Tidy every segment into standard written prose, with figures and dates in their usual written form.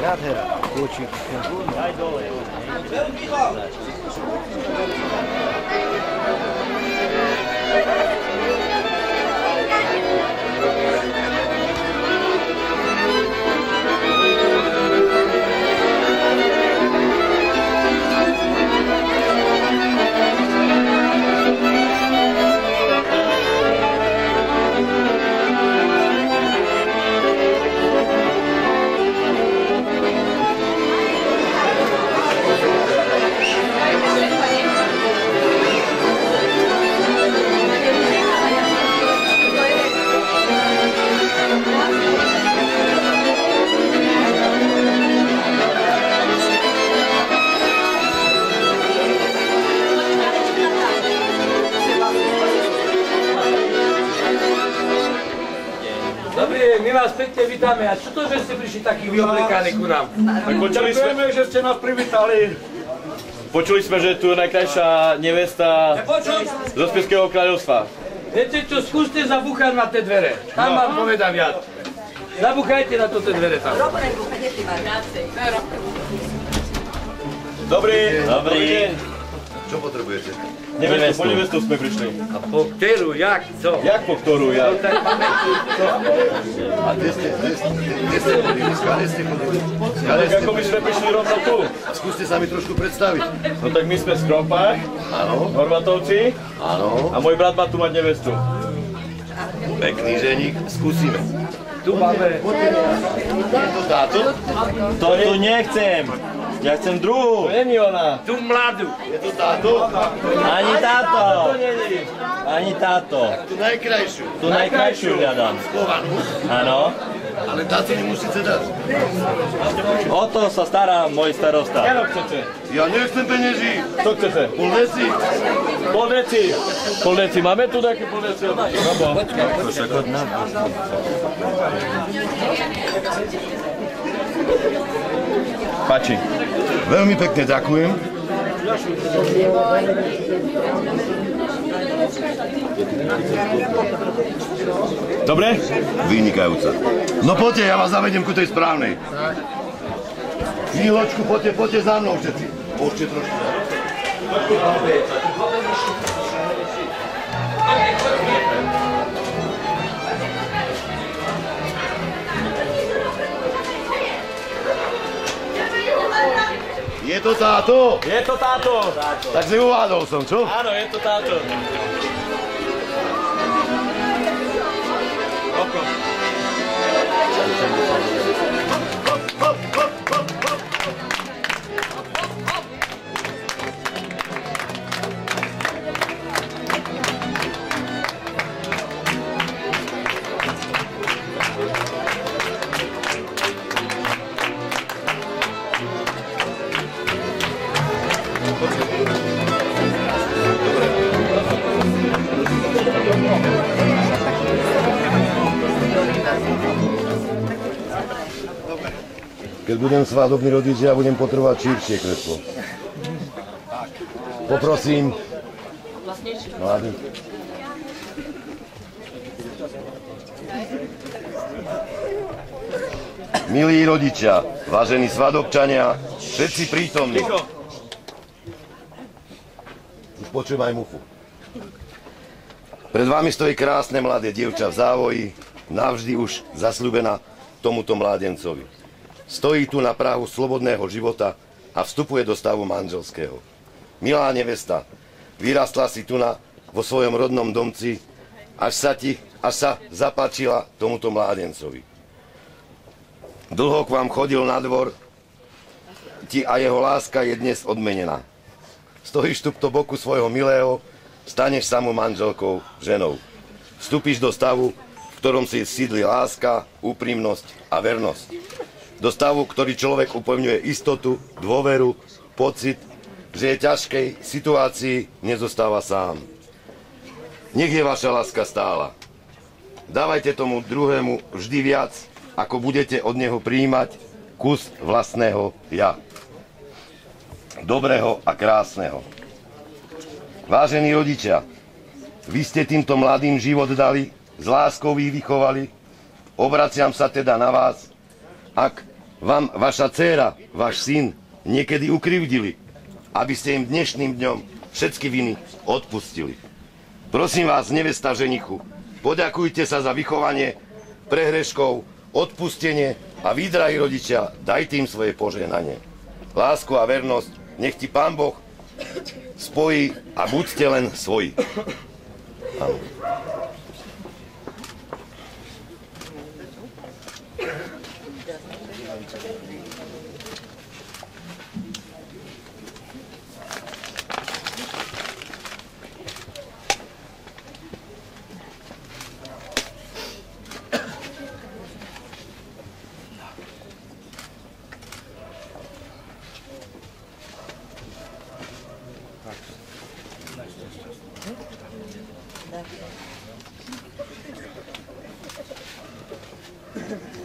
Nádhera, kôčik. Aj dole. My vás pekne vítáme. A čo to, že ste prišli takí vyoblekaní ku nám? Tak počuli sme, že ste nás privítali. Počuli sme, že tu je najkrajšia nevesta zo Spišského kráľovstva. Viete čo, skúste zabúchať na tie dvere. Tam vám povedám viac. Zabúchajte na to tie dvere tam. Dobrý. Čo potrebujete? Nevestu, po nevestu sme prišli. A po ktorú, jak, co? Jak po ktorú, jak? A kde ste chodili? Skade ste chodili? Tak ako my sme prišli rovno tu. A skúste sa mi trošku predstaviť. No tak my sme z Kropách, Horvatovci. Áno. A môj brat má tu mať nevestu. Pekný ženík, skúsime. Tu máme. Je to táto? To tu nechcem. Ja chcem druhú. To není ona. Tu mladú. Je to táto? Ani táto. Ani táto. Tu najkrajšiu. Tu najkrajšiu hľadám. Skovanú. Áno. Ale táto nemusíte dať. O to sa stará môj starosta. Čo chcete? Ja nechcem penieží. Co chcete? Pol veci. Pol veci. Pol veci. Máme tu nejaké pol veci? Robo. Páči. Veľmi pekne ďakujem. Dobre? Vynikajúca. No poďte, ja vás zavedem ku tej správnej. Chvíľočku, poďte za mnou všetci. Môžete trošku. Je to táto? Je to táto. Takže uvádol som, čo? Áno, je to táto. Oko. Keď budem svadobný rodič, ja budem potrebovať širšie kreslo. Poprosím. Mladý. Milí rodičia, vážení svadobčania, všetci prítomní. Už počujem aj mufu. Pred vami stojí krásne mladé dievča v závoji, navždy už zasľúbená tomuto mládencovi. Stojí tu na prahu slobodného života a vstupuje do stavu manželského. Milá nevesta, vyrastla si tu vo svojom rodnom domci, až sa zapáčila tomuto mládencovi. Dlho k vám chodil na dvor a jeho láska je dnes odmenená. Stojíš tu po boku svojho milého, staneš samou manželkou, ženou. Vstúpiš do stavu, v ktorom si sídli láska, úprimnosť a vernosť. Do stavu, ktorý človek upevňuje istotu, dôveru, pocit, že je ťažkej situácii nezostáva sám. Nech je vaša láska stála. Dávajte tomu druhému vždy viac, ako budete od neho prijímať kus vlastného ja. Dobrého a krásneho. Vážení rodičia, vy ste týmto mladým život dali, s láskou ich vychovali Obraciam sa teda na vás, ak vám vaša dcéra, váš syn niekedy ukrivdili, aby ste im dnešným dňom všetky viny odpustili. Prosím vás, nevesta ženichu, poďakujte sa za vychovanie prehreškov, odpustenie a vy, drahí rodičia, dajte im svoje požehnanie. Lásku a vernosť nech ti Pán Boh spojí a buďte len svoji. Amen.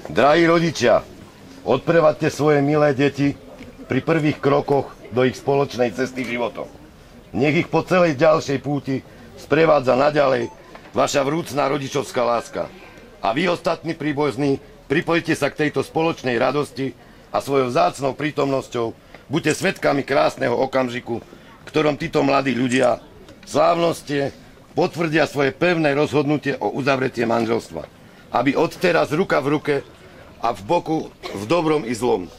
Drahí rodičia, odprevádzte svoje milé deti pri prvých krokoch do ich spoločnej cesty životom. Nech ich po celej ďalšej púti sprevádza naďalej vaša vrúcna rodičovská láska. A vy ostatní príbuzní, pripojte sa k tejto spoločnej radosti a svojou vzácnou prítomnosťou buďte svedkami krásneho okamžiku, v ktorom títo mladí ľudia slávnostne potvrdia svoje pevné rozhodnutie o uzavretie manželstva. Aby odteraz ruka v ruke a v boku v dobrom i zlom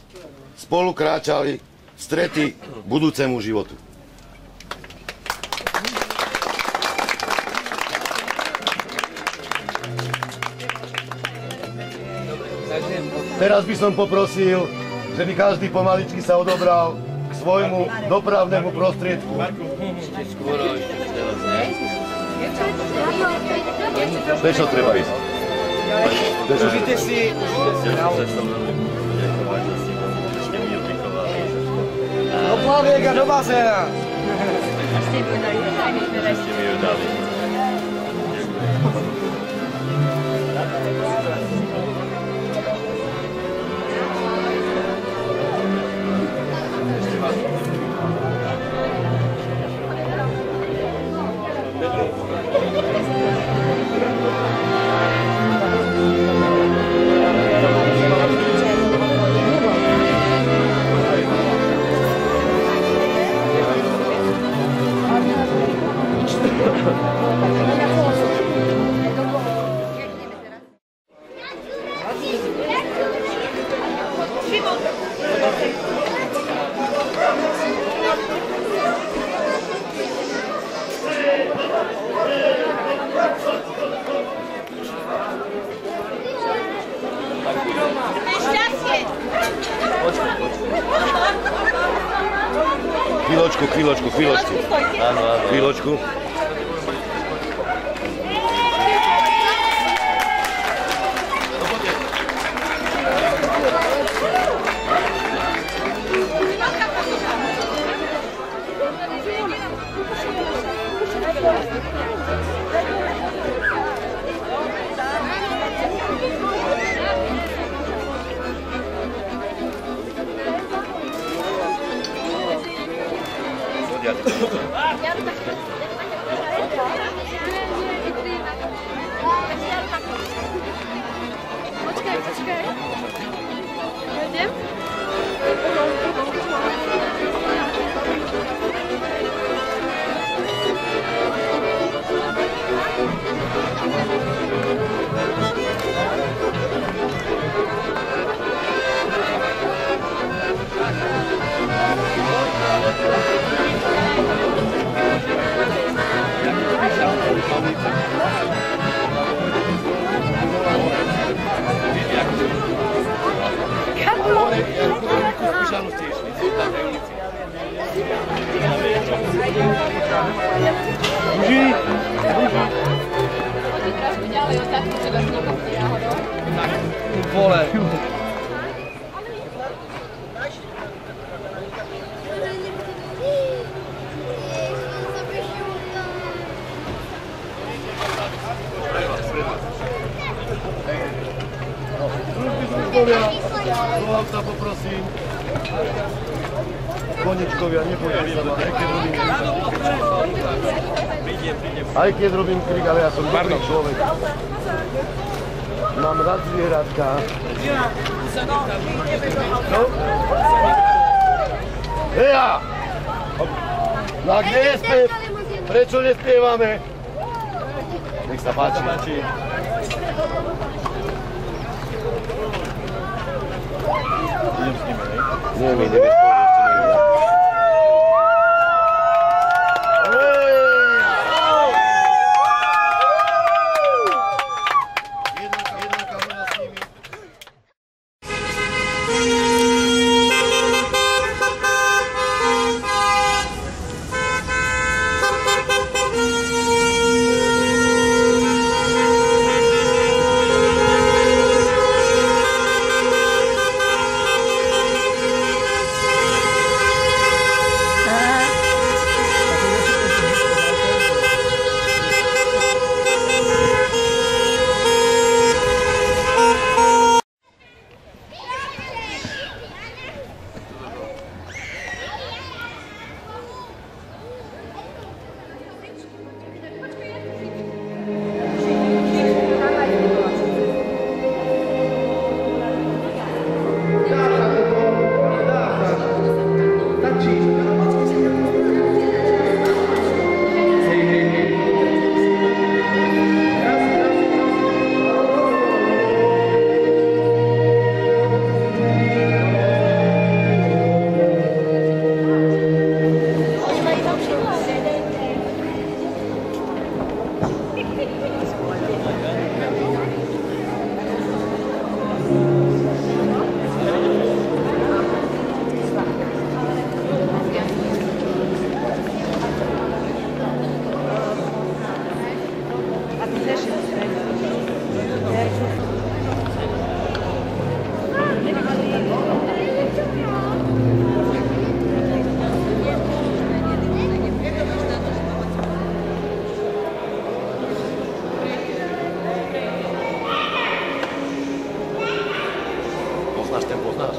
spolu kráčali v strety budúcemu životu. Teraz by som poprosil, že by každý pomaličky sa odobral k svojmu dopravnému prostriedku. Prečo treba ísť? Užite si... Do plaviek a do bazéna. Ešte mi ju dali. Chvíľočku. Áno. Chvíľočku. Volám sa, poprosím. Konečkovia, nepojďte sa ma, aj keď robím krik, ale ja som dobrý človek. Mám rád zvieratka. No? Ja! No a kde je spev? Prečo nespievame? Nech sa páči. Idem s nimi, hej? Nie, my ideme spolu, ešte nejdeme. Jedna kamera s nimi. Poznáš?